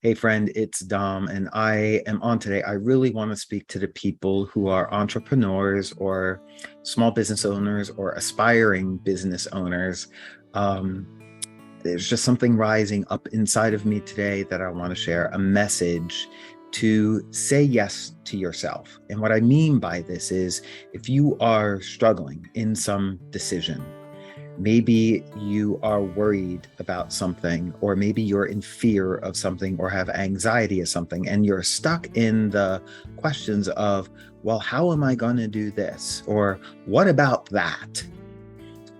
Hey friend, it's Dom, and I am on today. I really want to speak to the people who are entrepreneurs or small business owners or aspiring business owners. Um, there's just something rising up inside of me today that I want to share a message to say yes to yourself. And what I mean by this is if you are struggling in some decision, maybe you are worried about something, or maybe you're in fear of something or have anxiety of something, and you're stuck in the questions of, well, how am I going to do this? Or what about that?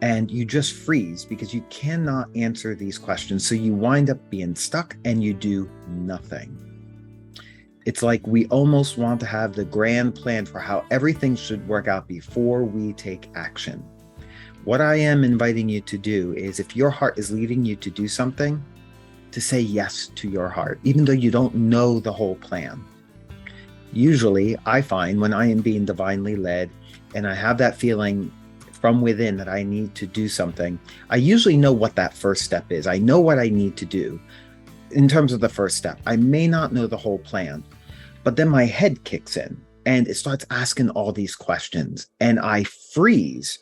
And you just freeze because you cannot answer these questions. So you wind up being stuck and you do nothing. It's like we almost want to have the grand plan for how everything should work out before we take action. What I am inviting you to do is, if your heart is leading you to do something, to say yes to your heart, even though you don't know the whole plan. Usually, I find when I am being divinely led and I have that feeling from within that I need to do something, I usually know what that first step is. I know what I need to do in terms of the first step. I may not know the whole plan, but then my head kicks in and it starts asking all these questions and I freeze.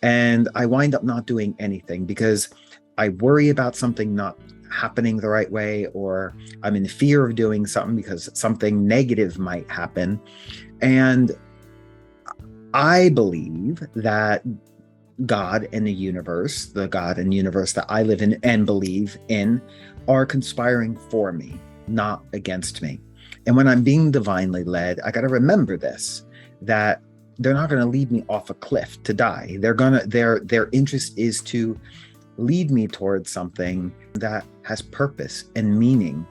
And I wind up not doing anything because I worry about something not happening the right way, or I'm in fear of doing something because something negative might happen. And I believe that God and the universe that I live in and believe in, are conspiring for me, not against me. And when I'm being divinely led, I got to remember this, that they're not going to lead me off a cliff to die. Their interest is to lead me towards something that has purpose and meaning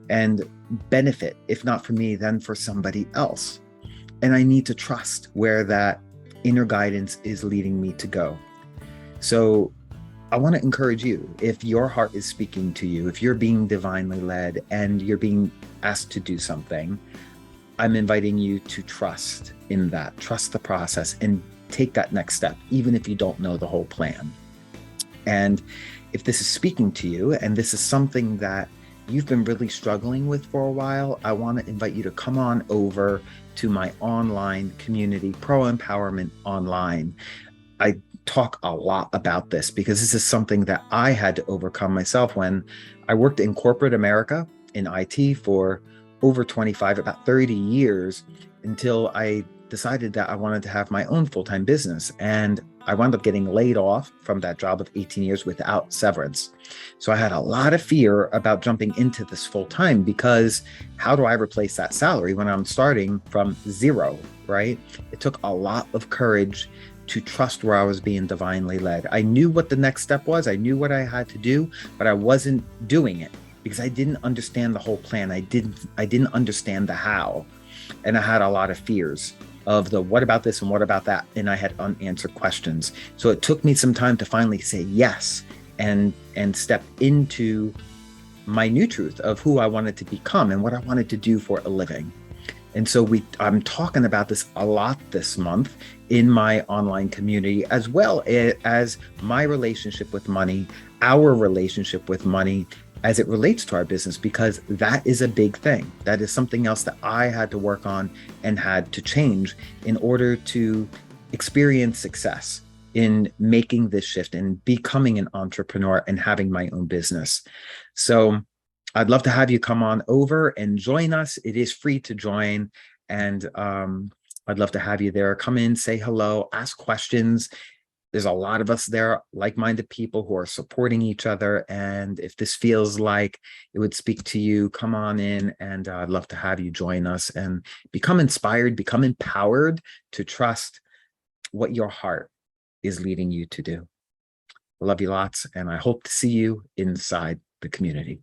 and benefit, if not for me, then for somebody else. And I need to trust where that inner guidance is leading me to go. So I want to encourage you, if your heart is speaking to you, if you're being divinely led and you're being asked to do something, I'm inviting you to trust in that, trust the process, and take that next step, even if you don't know the whole plan. And if this is speaking to you and this is something that you've been really struggling with for a while, I want to invite you to come on over to my online community, ProEmpowerment Online. I talk a lot about this because this is something that I had to overcome myself when I worked in corporate America in IT for over 25, about 30 years, until I decided that I wanted to have my own full-time business. And I wound up getting laid off from that job of 18 years without severance. So I had a lot of fear about jumping into this full-time, because how do I replace that salary when I'm starting from zero, right? It took a lot of courage to trust where I was being divinely led. I knew what the next step was. I knew what I had to do, but I wasn't doing it because I didn't understand the whole plan. I didn't understand the how. And I had a lot of fears of the what about this and what about that. And I had unanswered questions. So it took me some time to finally say yes and step into my new truth of who I wanted to become and what I wanted to do for a living. And so I'm talking about this a lot this month in my online community, as well as my relationship with money, our relationship with money as it relates to our business, because that is a big thing. That is something else that I had to work on and had to change in order to experience success in making this shift and becoming an entrepreneur and having my own business. So I'd love to have you come on over and join us. It is free to join. And I'd love to have you there. Come in, say hello, ask questions. There's a lot of us there, like-minded people who are supporting each other. And if this feels like it would speak to you, come on in, and I'd love to have you join us and become inspired, become empowered to trust what your heart is leading you to do. I love you lots, and I hope to see you inside the community.